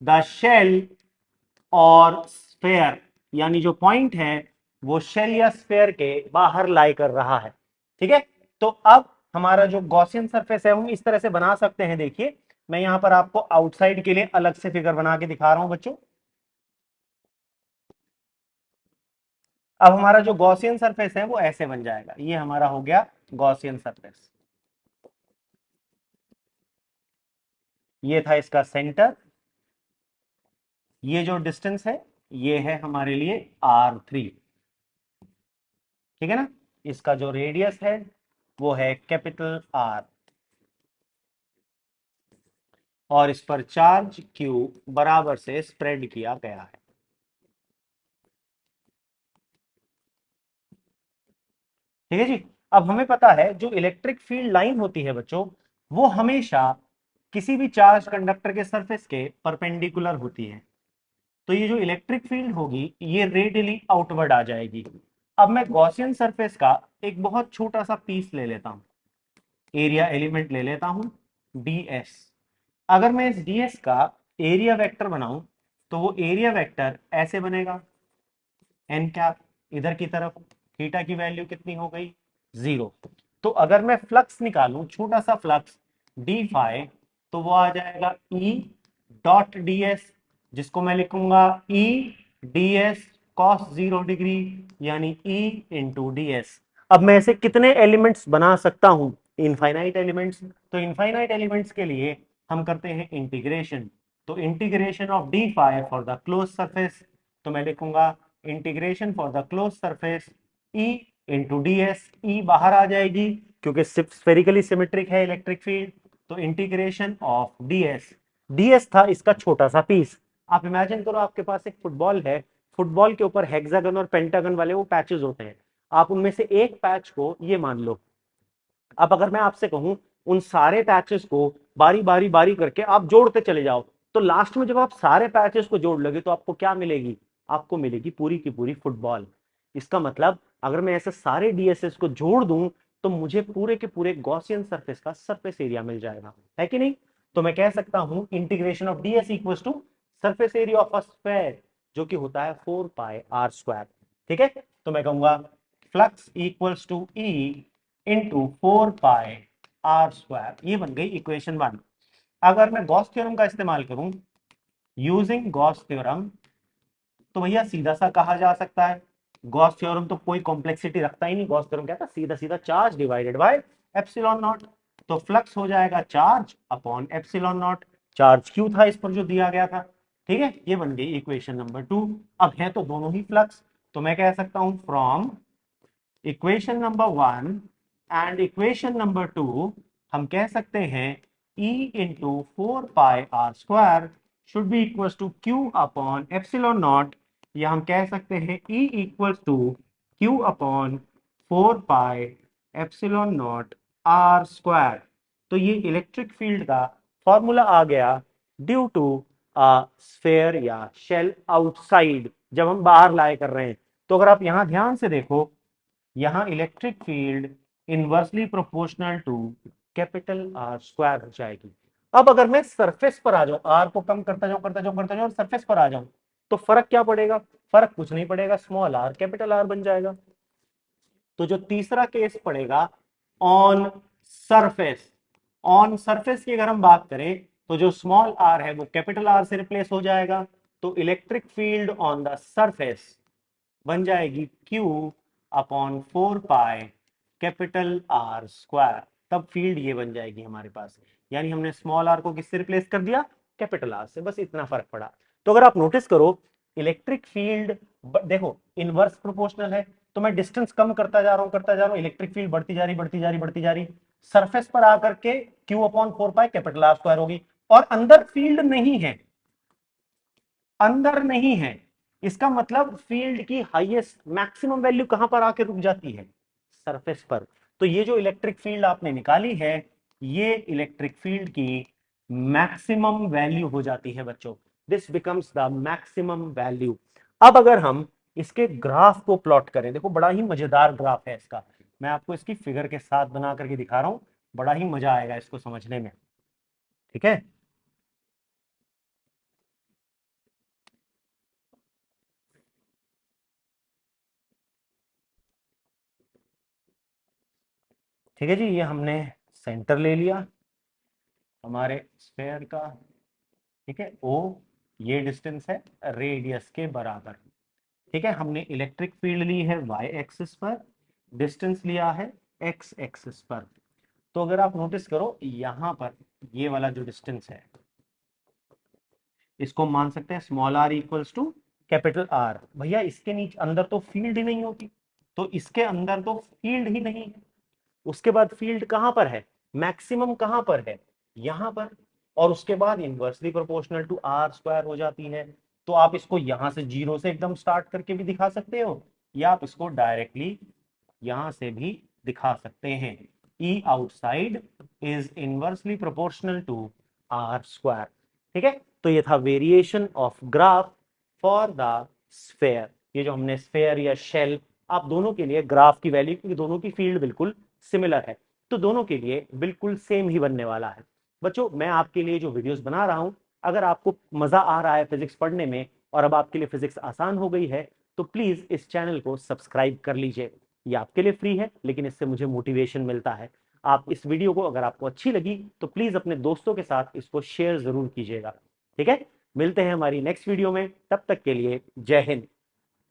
the shell और sphere, यानी जो पॉइंट है वो शेल या स्फेयर के बाहर लाई कर रहा है। ठीक है, तो अब हमारा जो गॉसियन सरफेस है हम इस तरह से बना सकते हैं। देखिए, मैं यहां पर आपको आउटसाइड के लिए अलग से फिगर बना के दिखा रहा हूं बच्चों। अब हमारा जो गॉसियन सरफेस है वो ऐसे बन जाएगा। ये हमारा हो गया गॉसियन सरफेस। ये था इसका सेंटर। ये जो डिस्टेंस है ये है हमारे लिए R3। ठीक है ना। इसका जो रेडियस है वो है कैपिटल R, और इस पर चार्ज Q बराबर से स्प्रेड किया गया है। ठीक है जी। अब हमें पता है जो इलेक्ट्रिक फील्ड लाइन होती है बच्चों, वो हमेशा किसी भी चार्ज कंडक्टर के सरफेस के परपेंडिकुलर होती है। तो ये जो इलेक्ट्रिक फील्ड होगी ये रेडियली आउटवर्ड आ जाएगी। अब मैं गॉसियन सरफेस का एक बहुत छोटा सा पीस ले लेता हूं, एरिया एलिमेंट ले लेता हूं ds। अगर मैं इस ds का एरिया वेक्टर बनाऊं तो वो एरिया वेक्टर ऐसे बनेगा, एन कैप इधर की तरफ, थीटा की वैल्यू कितनी हो गई? जीरो। तो अगर मैं फ्लक्स निकालूं, छोटा सा फ्लक्स डी फाई, तो वो आ जाएगा ई डॉट डी एस, जिसको मैं लिखूंगा ई डी एस कॉस 0 डिग्री, यानी ई इंटू डी एस। अब मैं ऐसे कितने एलिमेंट्स बना सकता हूं? Infinite elements. तो इनफाइनाइट एलिमेंट्स के लिए हम करते हैं इंटीग्रेशन। तो integration of D phi for the close surface, तो मैं लिखूंगा integration for the close surface E into D S. E बाहर आ जाएगी क्योंकि स्फेरिकली सिमेट्रिक है इलेक्ट्रिक फील्ड। तो integration of D S, D S था इसका छोटा सा पीस। आप इमेजिन करो आपके पास एक फुटबॉल है, फुटबॉल के ऊपर हेक्सागन और पेंटागन वाले वो पैचेस होते हैं। आप उनमें से एक पैच को ये मान लो। अब अगर मैं आपसे कहूं उन सारे पैचेस को बारी बारी बारी करके आप जोड़ते चले जाओ, तो लास्ट में जब आप सारे पैचेस को जोड़ लोगे तो आपको क्या मिलेगी? आपको मिलेगी पूरी की पूरी फुटबॉल। इसका मतलब अगर मैं ऐसे सारे डीएसएस को जोड़ दूं तो मुझे पूरे के पूरे गॉसियन सरफेस का सरफेस एरिया मिल जाएगा, है कि नहीं? तो मैं कह सकता हूं integration of dS equals to surface area of a sphere, जो कि होता है 4πr²। ठीक है, तो मैं कहूंगा flux equals to E into 4πr²। ये बन गई इक्वेशन 1। अगर मैं गॉस थ्योरम का इस्तेमाल करूं, यूजिंग गॉस थ्योरम, तो भैया सीधा सा कहा जा सकता है गॉस थ्योरम तो कोई कॉम्प्लेक्सिटी रखता ही नहीं। गॉस थ्योरम क्या था? सीधा सीधा charge divided by epsilon not. तो फ्लक्स हो जाएगा charge upon epsilon not. Charge Q था इस पर जो दिया गया था। ठीक है, ये बन गई इक्वेशन नंबर 2। अब है तो दोनों ही फ्लक्स, तो मैं कह सकता हूं from equation number 1 and equation number 2 हम कह सकते हैं E into 4πr² should be equal to Q upon epsilon nought, या हम कह सकते हैं E equal to Q upon 4π epsilon nought R²। तो ये इलेक्ट्रिक फील्ड का फॉर्मूला आ गया ड्यू टू अ स्फेयर या शेल आउटसाइड, जब हम बाहर लाए कर रहे हैं। तो अगर आप यहां ध्यान से देखो, यहां electric field inversely proportional to capital R² हो जाएगी। अब अगर मैं सरफेस पर आ जाऊं, आर को कम करता जाऊं करता जाऊं करता जाऊं और सरफेस पर आ जाऊं, तो फर्क क्या पड़ेगा? फर्क कुछ नहीं पड़ेगा, स्मॉल आर कैपिटल आर बन जाएगा। तो जो तीसरा केस पड़ेगा ऑन सरफेस, ऑन सरफेस की अगर हम बात करें तो जो स्मॉल आर है वो कैपिटल आर से रिप्लेस हो जाएगा, तो electric field on the surface बन जाएगी Q upon 4 pi capital R square. तब फील्ड ये बन जाएगी हमारे पास, यानी हमने स्मॉल आर को किससे रिप्लेस कर दिया? कैपिटल आर से, बस इतना फर्क पड़ा। तो अगर आप नोटिस करो इलेक्ट्रिक फील्ड, देखो इनवर्स प्रोपोर्शनल है, तो मैं डिस्टेंस कम करता जा रहा हूं करता जा रहा हूं, इलेक्ट्रिक फील्ड बढ़ती जा रही बढ़ती जा रही बढ़ती जा रही, सरफेस पर आकर के Q upon 4 pi capital R square होगी, और अंदर फील्ड नहीं है, अंदर नहीं है। इसका मतलब फील्ड की हाईएस्ट मैक्सिमम वैल्यू कहां पर आके रुक जाती है? सरफेस पर। तो ये जो इलेक्ट्रिक फील्ड आपने निकाली है, ये इलेक्ट्रिक फील्ड की मैक्सिमम वैल्यू हो जाती है बच्चों। This becomes the maximum value. अब अगर हम इसके ग्राफ को प्लॉट करें, देखो बड़ा ही मजेदार ग्राफ है इसका, मैं आपको इसकी फिगर के साथ बना करके दिखा रहा हूं, बड़ा ही मजा आएगा इसको समझने में। ठीक है, ठीक है जी, ये हमने सेंटर ले लिया हमारे स्फेयर का। ठीक है, ओ ये डिस्टेंस है रेडियस के बराबर। ठीक है, हमने इलेक्ट्रिक फील्ड ली है वाई एक्सिस पर, डिस्टेंस लिया है एक्स एक्सिस पर। तो अगर आप नोटिस करो यहां पर ये वाला जो डिस्टेंस है, इसको मान सकते हैं small R equals to capital R. भैया इसके नीचे अंदर तो फील्ड ही नहीं होती, तो इसके अंदर तो फील्ड ही नहीं है। उसके बाद फील्ड कहां पर है? मैक्सिमम कहां पर है? यहां पर। और उसके बाद inversely proportional to R square हो जाती है। तो आप इसको यहां से जीरो से एकदम स्टार्ट करके भी दिखा सकते हो, या आप इसको डायरेक्टली यहां से भी दिखा सकते हैं। E outside is inversely proportional to R square. ठीक है, तो ये था variation of graph for the sphere. ये जो हमने स्फेयर या शेल, आप दोनों के लिए ग्राफ की वैल्यू, क्योंकि दोनों की फील्ड बिल्कुल सिमिलर है, तो दोनों के लिए बिल्कुल सेम ही बनने वाला है। बच्चों मैं आपके लिए जो वीडियोस बना रहा हूं, अगर आपको मजा आ रहा है फिजिक्स पढ़ने में और अब आपके लिए फिजिक्स आसान हो गई है, तो प्लीज इस चैनल को सब्सक्राइब कर लीजिए। ये आपके लिए फ्री है, लेकिन इससे मुझे मोटिवेशन मिलता है। आप इस वीडियो को अगर आपको अच्छी लगी तो प्लीज अपने दोस्तों के साथ इसको शेयर जरूर कीजिएगा। ठीक है, मिलते हैं हमारी नेक्स्ट वीडियो में, तब तक के लिए जय हिंद।